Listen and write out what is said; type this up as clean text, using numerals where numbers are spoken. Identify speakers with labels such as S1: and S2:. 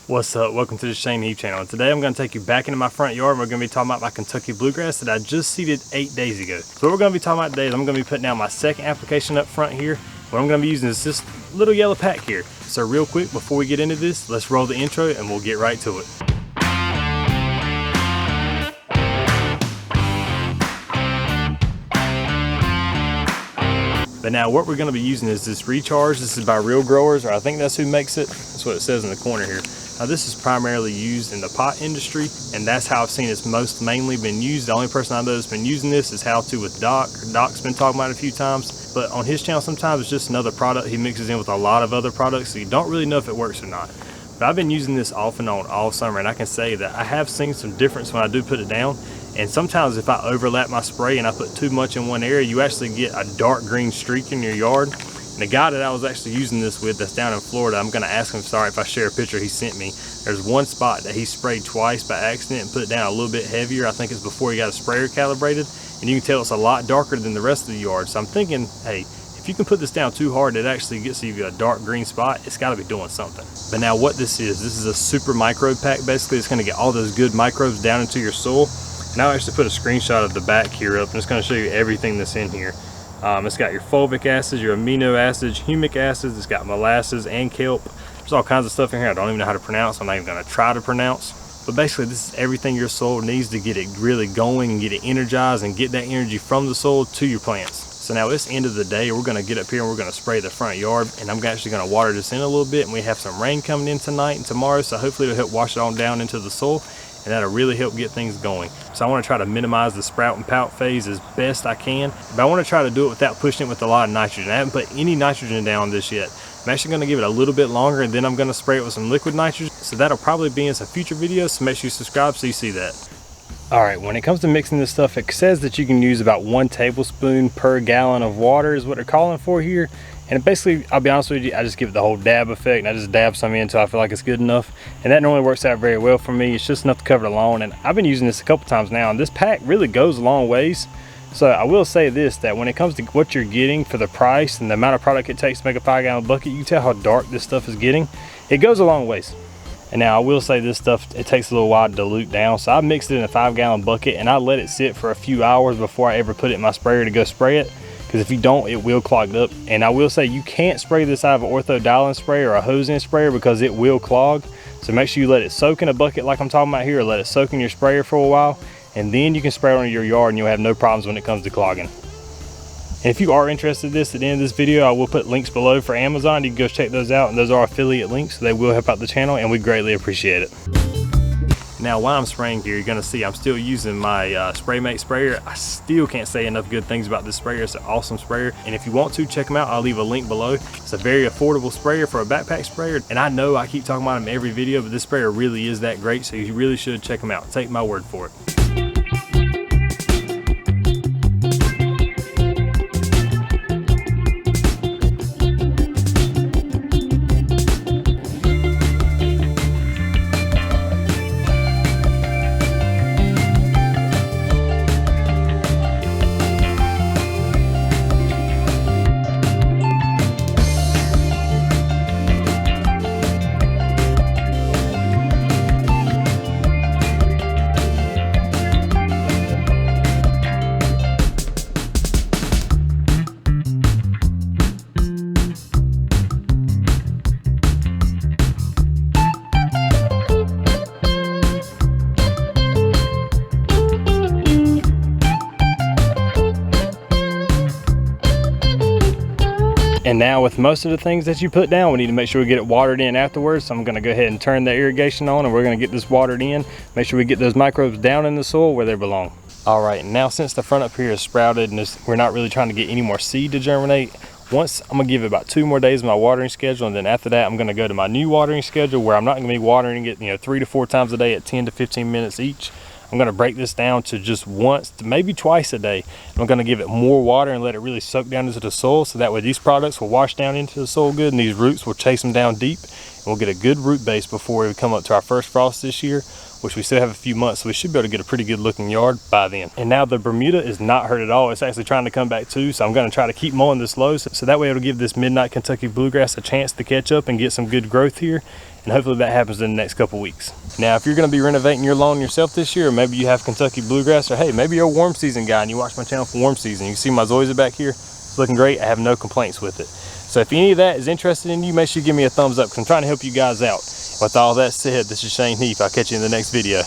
S1: What's up? Welcome to the Shane Heap channel. And today I'm going to take you back into my front yard and we're going to be talking about my Kentucky Bluegrass that I just seeded 8 days ago. So what we're going to be talking about today is I'm going to be putting down my second application up front here. What I'm going to be using is this little yellow pack here. So real quick, before we get into this, let's roll the intro and we'll get right to it. But now what we're going to be using is this Recharge. This is by Real Growers, or I think that's who makes it. That's what it says in the corner here. Now this is primarily used in the pot industry, and that's how I've seen it's most mainly been used. The only person I know that's been using this is How To with Doc. Doc's been talking about it a few times, but on his channel sometimes it's just another product he mixes in with a lot of other products, so you don't really know if it works or not. But I've been using this off and on all summer, and I can say that I have seen some difference when I do put it down. And sometimes if I overlap my spray and I put too much in one area, you actually get a dark green streak in your yard. And the guy that I was actually using this with that's down in Florida, I'm gonna ask him, sorry if I share a picture he sent me. There's one spot that he sprayed twice by accident and put it down a little bit heavier. I think it's before he got a sprayer calibrated. And you can tell it's a lot darker than the rest of the yard. So I'm thinking, hey, if you can put this down too hard, it actually gets you a dark green spot. It's gotta be doing something. But now what this is a super microbe pack. Basically, it's gonna get all those good microbes down into your soil. And I'll actually put a screenshot of the back here up. I'm just gonna show you everything that's in here. It's got your fulvic acids, your amino acids, humic acids, it's got molasses and kelp. There's all kinds of stuff in here I don't even know how to pronounce. I'm not even gonna try to pronounce. But basically this is everything your soil needs to get it really going and get it energized and get that energy from the soil to your plants. So now it's the end of the day. We're gonna get up here and we're gonna spray the front yard, and I'm actually gonna water this in a little bit, and we have some rain coming in tonight and tomorrow, so hopefully it'll help wash it on down into the soil, and that'll really help get things going. So I want to try to minimize the sprout and pout phase as best I can, but I want to try to do it without pushing it with a lot of nitrogen. I haven't put any nitrogen down this yet. I'm actually going to give it a little bit longer, and then I'm going to spray it with some liquid nitrogen. So that'll probably be in some future videos, so make sure you subscribe so you see that. All right, when it comes to mixing this stuff, it says that you can use about 1 tablespoon per gallon of water is what they're calling for here. And basically, I'll be honest with you, I just give it the whole dab effect, and I just dab some in until I feel like it's good enough. And that normally works out very well for me. It's just enough to cover the lawn. And I've been using this a couple times now, and this pack really goes a long ways. So I will say this, that when it comes to what you're getting for the price and the amount of product it takes to make a 5-gallon bucket, you can tell how dark this stuff is getting. It goes a long ways. And now I will say this stuff, it takes a little while to dilute down. So I mixed it in a 5-gallon bucket, and I let it sit for a few hours before I ever put it in my sprayer to go spray it. Because if you don't, it will clog up. And I will say you can't spray this out of an orthodilane sprayer or a hose-in sprayer because it will clog. So make sure you let it soak in a bucket like I'm talking about here, or let it soak in your sprayer for a while, and then you can spray it on your yard and you'll have no problems when it comes to clogging. And if you are interested in this, at the end of this video, I will put links below for Amazon. You can go check those out, and those are affiliate links, so they will help out the channel, and we greatly appreciate it. Now while I'm spraying here, you're gonna see I'm still using my SprayMate sprayer. I still can't say enough good things about this sprayer. It's an awesome sprayer, and if you want to check them out, I'll leave a link below. It's a very affordable sprayer for a backpack sprayer, and I know I keep talking about them every video, but this sprayer really is that great, so you really should check them out. Take my word for it. And now with most of the things that you put down, we need to make sure we get it watered in afterwards. So I'm gonna go ahead and turn the irrigation on, and we're gonna get this watered in. Make sure we get those microbes down in the soil where they belong. All right, now since the front up here is sprouted and we're not really trying to get any more seed to germinate, I'm gonna give it about 2 more days of my watering schedule, and then after that, I'm gonna go to my new watering schedule where I'm not gonna be watering it, 3 to 4 times a day at 10 to 15 minutes each. I'm gonna break this down to just once, maybe twice a day. I'm gonna give it more water and let it really soak down into the soil, so that way these products will wash down into the soil good, and these roots will chase them down deep, and we'll get a good root base before we come up to our first frost this year, which we still have a few months, so we should be able to get a pretty good looking yard by then. And now the Bermuda is not hurt at all. It's actually trying to come back too, so I'm gonna try to keep mowing this low, so that way it'll give this Midnight Kentucky Bluegrass a chance to catch up and get some good growth here. and hopefully that happens in the next couple weeks. Now, if you're going to be renovating your lawn yourself this year, or maybe you have Kentucky Bluegrass, or hey, maybe you're a warm season guy and you watch my channel for warm season, you can see my zoysia back here. It's looking great. I have no complaints with it. So if any of that is interested in you, make sure you give me a thumbs up because I'm trying to help you guys out. With all that said, this is Shane Heath. I'll catch you in the next video.